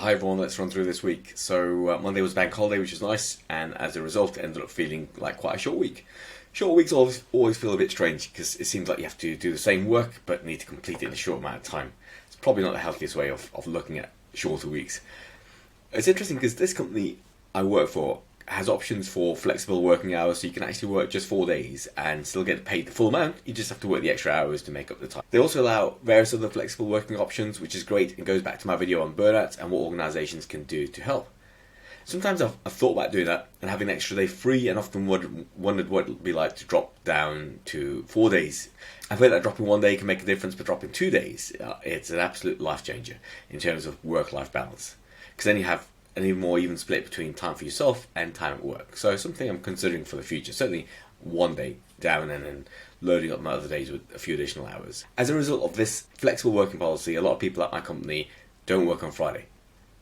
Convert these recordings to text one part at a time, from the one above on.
Hi everyone, let's run through this week. So Monday was bank holiday, which was nice, and as a result it ended up feeling like quite a short week. Short weeks always feel a bit strange because it seems like you have to do the same work but need to complete it in a short amount of time. It's probably not the healthiest way of looking at shorter weeks. It's interesting because this company I work for has options for flexible working hours, so you can actually work just 4 days and still get paid the full amount. You just have to work the extra hours to make up the time. They also allow various other flexible working options, which is great and goes back to my video on burnout and what organisations can do to help. Sometimes I've thought about doing that and having an extra day free, and often wondered what it would be like to drop down to 4 days. I feel that dropping 1 day can make a difference, but dropping 2 days, it's an absolute life changer in terms of work-life balance. Because then you have an even more even split between time for yourself and time at work. So something I'm considering for the future. Certainly 1 day down and then loading up my other days with a few additional hours. As a result of this flexible working policy, a lot of people at my company don't work on Friday.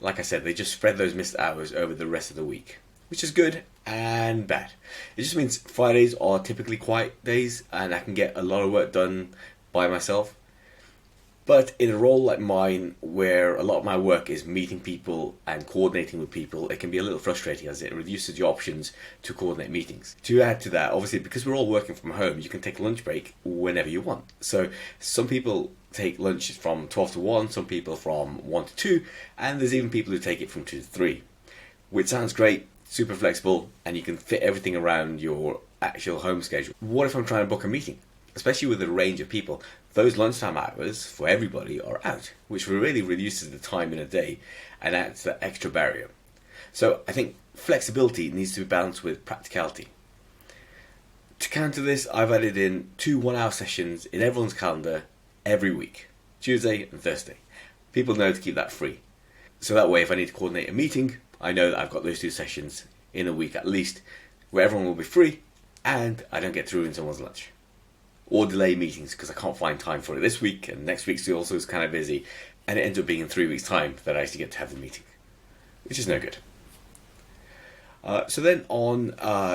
Like I said, they just spread those missed hours over the rest of the week, which is good and bad. It just means Fridays are typically quiet days and I can get a lot of work done by myself. But in a role like mine, where a lot of my work is meeting people and coordinating with people, it can be a little frustrating as it reduces your options to coordinate meetings. To add to that, obviously, because we're all working from home, you can take a lunch break whenever you want. So some people take lunch from 12 to 1, some people from 1 to 2, and there's even people who take it from 2 to 3, which sounds great, super flexible, and you can fit everything around your actual home schedule. What if I'm trying to book a meeting? Especially with a range of people, those lunchtime hours for everybody are out, which really reduces the time in a day and adds that extra barrier. So I think flexibility needs to be balanced with practicality. To counter this, I've added in 2 1-hour sessions in everyone's calendar every week, Tuesday and Thursday. People know to keep that free. So that way, if I need to coordinate a meeting, I know that I've got those 2 sessions in a week at least, where everyone will be free and I don't get to ruin someone's lunch. Or delay meetings because I can't find time for it this week, and next week's also is kind of busy, and it ends up being in 3 weeks' time that I actually get to have the meeting, which is no good. So then on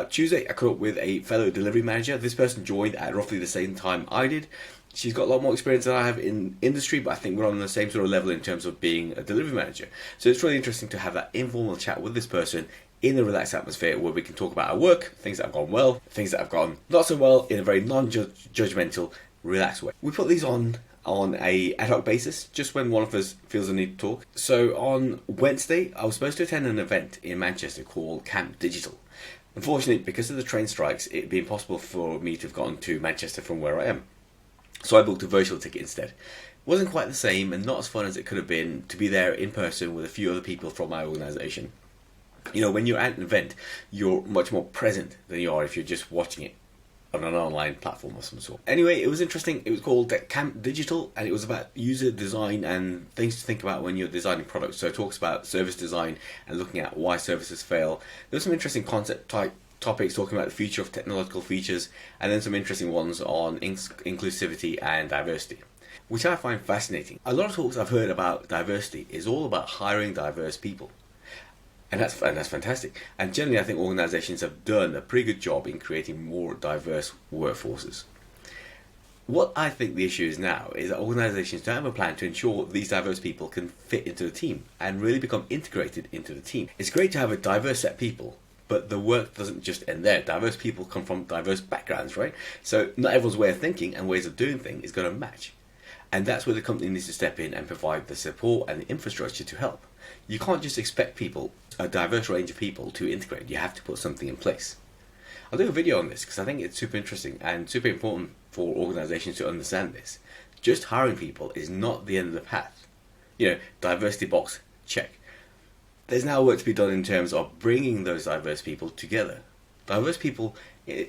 Tuesday, I caught up with a fellow delivery manager. This person joined at roughly the same time I did. She's got a lot more experience than I have in industry, but I think we're on the same sort of level in terms of being a delivery manager. So it's really interesting to have that informal chat with this person in a relaxed atmosphere where we can talk about our work, things that have gone well, things that have gone not so well, in a very non-judgmental, relaxed way. We put these on a ad hoc basis, just when one of us feels the need to talk. So on Wednesday, I was supposed to attend an event in Manchester called Camp Digital. Unfortunately, because of the train strikes, it'd be impossible for me to have gotten to Manchester from where I am. So I booked a virtual ticket instead. It wasn't quite the same and not as fun as it could have been to be there in person with a few other people from my organisation. You know, when you're at an event, you're much more present than you are if you're just watching it on an online platform of some sort. Anyway, it was interesting. It was called Camp Digital, and it was about user design and things to think about when you're designing products. So it talks about service design and looking at why services fail. There were some interesting concept type topics talking about the future of technological features, and then some interesting ones on inclusivity and diversity, which I find fascinating. A lot of talks I've heard about diversity is all about hiring diverse people. And that's fantastic. And generally, I think organisations have done a pretty good job in creating more diverse workforces. What I think the issue is now is that organisations don't have a plan to ensure these diverse people can fit into the team and really become integrated into the team. It's great to have a diverse set of people, but the work doesn't just end there. Diverse people come from diverse backgrounds, right? So not everyone's way of thinking and ways of doing things is going to match. And that's where the company needs to step in and provide the support and the infrastructure to help. You can't just expect people, a diverse range of people, to integrate. You have to put something in place. I'll do a video on this because I think it's super interesting and super important for organisations to understand this. Just hiring people is not the end of the path. You know, diversity box, check. There's now work to be done in terms of bringing those diverse people together. Diverse people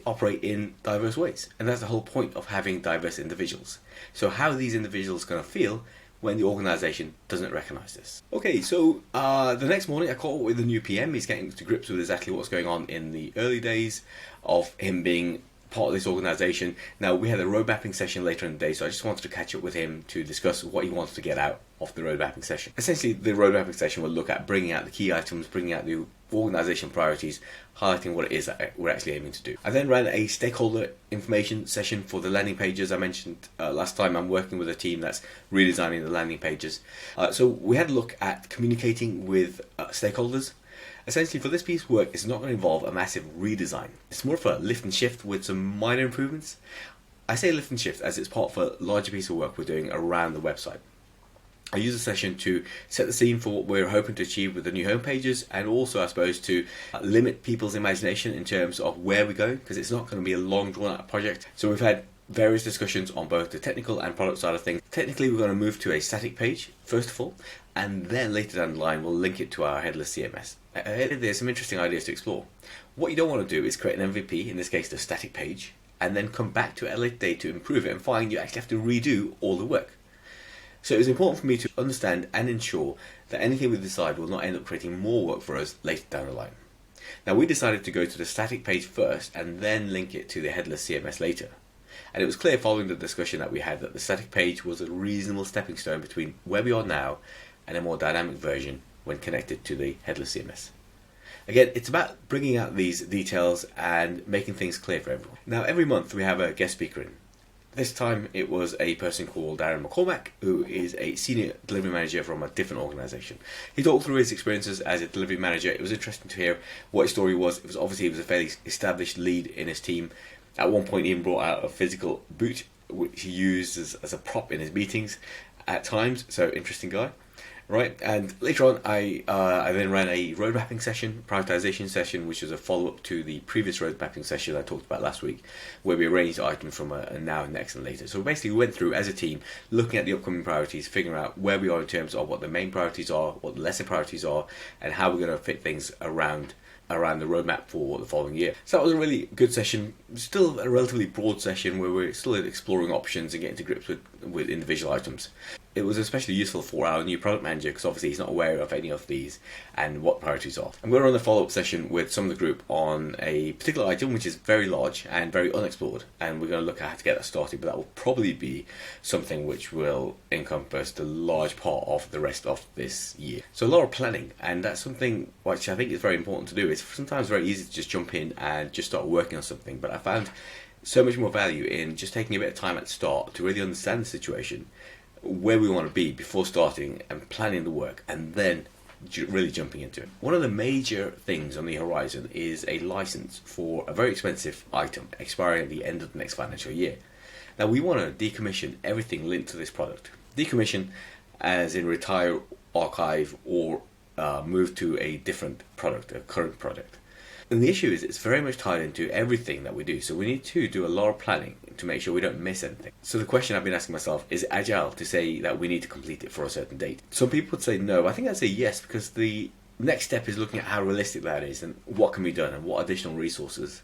operate in diverse ways, and that's the whole point of having diverse individuals. So how are these individuals going to feel when the organisation doesn't recognise this? Okay, so the next morning I caught up with the new PM. He's getting to grips with exactly what's going on in the early days of him being part of this organization. Now, we had a road mapping session later in the day, so I just wanted to catch up with him to discuss what he wants to get out of the road mapping session. Essentially, the road mapping session will look at bringing out the key items, bringing out the organization priorities, highlighting what it is that we're actually aiming to do. I then ran a stakeholder information session for the landing pages. I mentioned last time I'm working with a team that's redesigning the landing pages. So we had a look at communicating with stakeholders. Essentially, for this piece of work, it's not going to involve a massive redesign. It's more of a lift and shift with some minor improvements. I say lift and shift as it's part of a larger piece of work we're doing around the website. I use the session to set the scene for what we're hoping to achieve with the new home pages, and also, I suppose, to limit people's imagination in terms of where we're going, because it's not going to be a long, drawn-out project. So we've had various discussions on both the technical and product side of things. Technically, we're going to move to a static page, first of all, and then later down the line, we'll link it to our headless CMS. There's some interesting ideas to explore. What you don't want to do is create an MVP, in this case the static page, and then come back to it at a later date to improve it and find you actually have to redo all the work. So it was important for me to understand and ensure that anything we decide will not end up creating more work for us later down the line. Now, we decided to go to the static page first and then link it to the headless CMS later. And it was clear following the discussion that we had that the static page was a reasonable stepping stone between where we are now and a more dynamic version when connected to the headless CMS. Again, it's about bringing out these details and making things clear for everyone. Now, every month we have a guest speaker in. This time it was a person called Darren McCormack, who is a senior delivery manager from a different organisation. He talked through his experiences as a delivery manager. It was interesting to hear what his story was. It was obviously he was a fairly established lead in his team. At one point he even brought out a physical boot, which he used as a prop in his meetings at times. So, interesting guy. Right, and later on I then ran a road mapping session, prioritization session, which was a follow-up to the previous road mapping session I talked about last week, where we arranged items from a now, next and later. So basically we went through as a team, looking at the upcoming priorities, figuring out where we are in terms of what the main priorities are, what the lesser priorities are, and how we're going to fit things around the roadmap for the following year. So that was a really good session, still a relatively broad session where we're still exploring options and getting to grips with individual items. It was especially useful for our new product manager because obviously he's not aware of any of these and what priorities are. I'm going to run a follow-up session with some of the group on a particular item which is very large and very unexplored, and we're going to look at how to get that started, but that will probably be something which will encompass the large part of the rest of this year. So a lot of planning, and that's something which I think is very important to do. It's sometimes very easy to just jump in and just start working on something, but I found so much more value in just taking a bit of time at the start to really understand the situation, where we want to be before starting and planning the work, and then really jumping into it. One of the major things on the horizon is a license for a very expensive item expiring at the end of the next financial year. Now we want to decommission everything linked to this product. Decommission as in retire, archive, or move to a different product, a current product. And the issue is it's very much tied into everything that we do, so we need to do a lot of planning to make sure we don't miss anything. So the question I've been asking myself, is it agile to say that we need to complete it for a certain date? Some people would say no. I think I'd say yes, because the next step is looking at how realistic that is and what can be done and what additional resources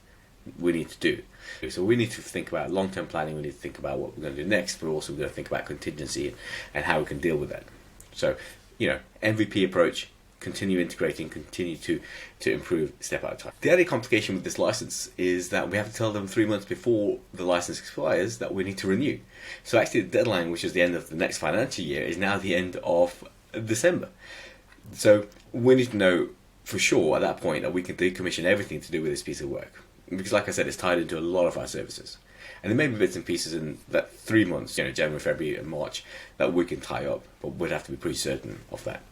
we need to do. So we need to think about long-term planning, we need to think about what we're going to do next, but also we're going to think about contingency and how we can deal with that. So, MVP approach, continue integrating, continue to improve step at a time. The added complication with this license is that we have to tell them 3 months before the license expires that we need to renew. So actually the deadline, which is the end of the next financial year, is now the end of December. So we need to know for sure at that point that we can decommission everything to do with this piece of work. Because like I said, it's tied into a lot of our services. And there may be bits and pieces in that 3 months, January, February and March, that we can tie up, but we'd have to be pretty certain of that.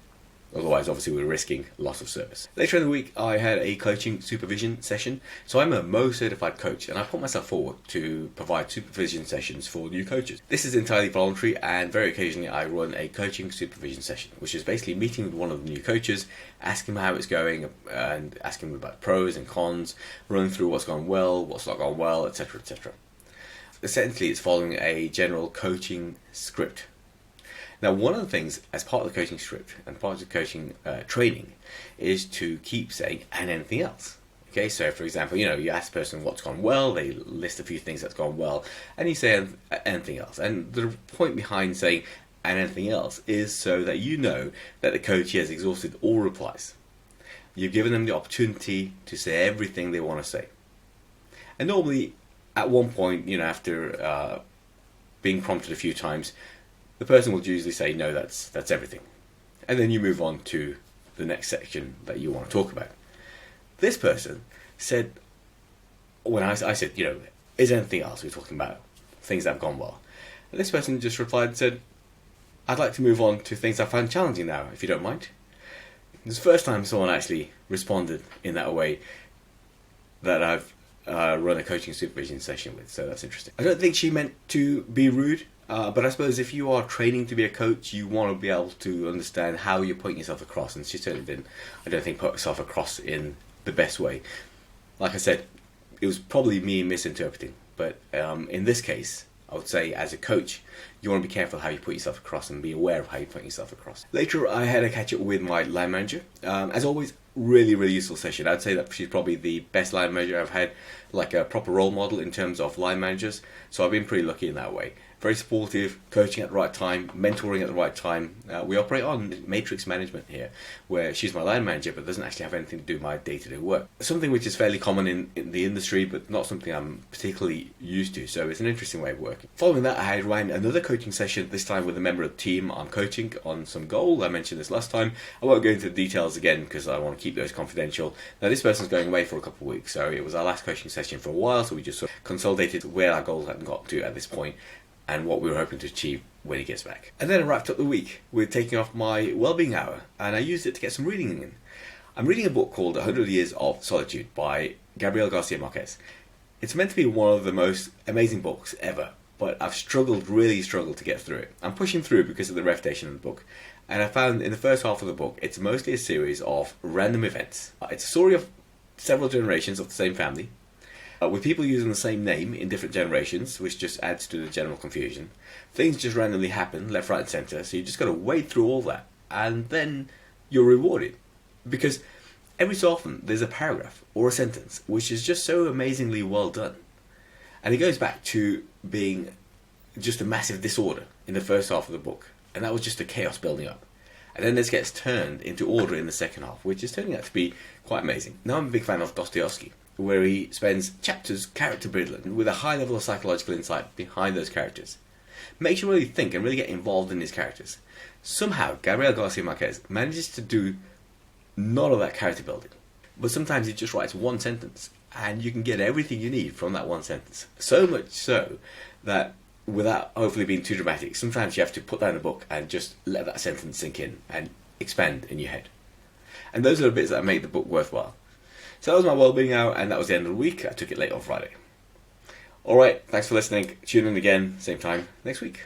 Otherwise, obviously, we're risking loss of service. Later in the week, I had a coaching supervision session. So I'm a Mo certified coach, and I put myself forward to provide supervision sessions for new coaches. This is entirely voluntary, and very occasionally I run a coaching supervision session, which is basically meeting with one of the new coaches, asking them how it's going, and asking them about pros and cons, running through what's gone well, what's not gone well, etc., etc. Essentially, it's following a general coaching script. Now, one of the things as part of the coaching script and part of the coaching training is to keep saying, and anything else. Okay, so for example, you ask the person what's gone well, they list a few things that's gone well, and you say anything else. And the point behind saying, and anything else, is so that you know that the coach has exhausted all replies. You've given them the opportunity to say everything they want to say. And normally, at one point, after being prompted a few times, the person will usually say, no, that's everything. And then you move on to the next section that you want to talk about. This person said, when I said, is there anything else we're talking about? Things that have gone well. And this person just replied and said, I'd like to move on to things I find challenging now, if you don't mind. It's the first time someone actually responded in that way that I've run a coaching supervision session with, so that's interesting. I don't think she meant to be rude, but I suppose if you are training to be a coach, you want to be able to understand how you're putting yourself across, and she certainly didn't, I don't think, put herself across in the best way. Like I said, it was probably me misinterpreting, but in this case, I would say as a coach, you want to be careful how you put yourself across and be aware of how you put yourself across. Later, I had a catch up with my line manager. As always, really, really useful session. I'd say that she's probably the best line manager I've had, like a proper role model in terms of line managers. So I've been pretty lucky in that way. Very supportive, coaching at the right time, mentoring at the right time. We operate on matrix management here, where she's my line manager, but doesn't actually have anything to do with my day-to-day work. Something which is fairly common in the industry, but not something I'm particularly used to, so it's an interesting way of working. Following that, I ran another coaching session, this time with a member of the team I'm coaching on some goal. I mentioned this last time. I won't go into the details again because I want to keep those confidential. Now, this person's going away for a couple of weeks, so it was our last coaching session for a while, so we just sort of consolidated where our goals had got to at this point and what we were hoping to achieve when he gets back. And then I wrapped up the week with taking off my wellbeing hour, and I used it to get some reading in. I'm reading a book called 100 Years of Solitude by Gabriel Garcia Marquez. It's meant to be one of the most amazing books ever, but I've really struggled to get through it. I'm pushing through because of the reputation of the book, and I found in the first half of the book, it's mostly a series of random events. It's a story of several generations of the same family, with people using the same name in different generations, which just adds to the general confusion. Things just randomly happen, left, right, and centre, so you just got to wade through all that, and then you're rewarded. Because every so often, there's a paragraph or a sentence which is just so amazingly well done. And it goes back to being just a massive disorder in the first half of the book, and that was just a chaos building up. And then this gets turned into order in the second half, which is turning out to be quite amazing. Now, I'm a big fan of Dostoevsky, where he spends chapters character building with a high level of psychological insight behind those characters. Makes you really think and really get involved in his characters. Somehow, Gabriel Garcia Marquez manages to do none of that character building. But sometimes he just writes one sentence, and you can get everything you need from that one sentence. So much so that, without hopefully being too dramatic, sometimes you have to put down a book and just let that sentence sink in and expand in your head. And those are the bits that make the book worthwhile. So that was my wellbeing hour, and that was the end of the week. I took it late on Friday. Alright, thanks for listening. Tune in again, same time next week.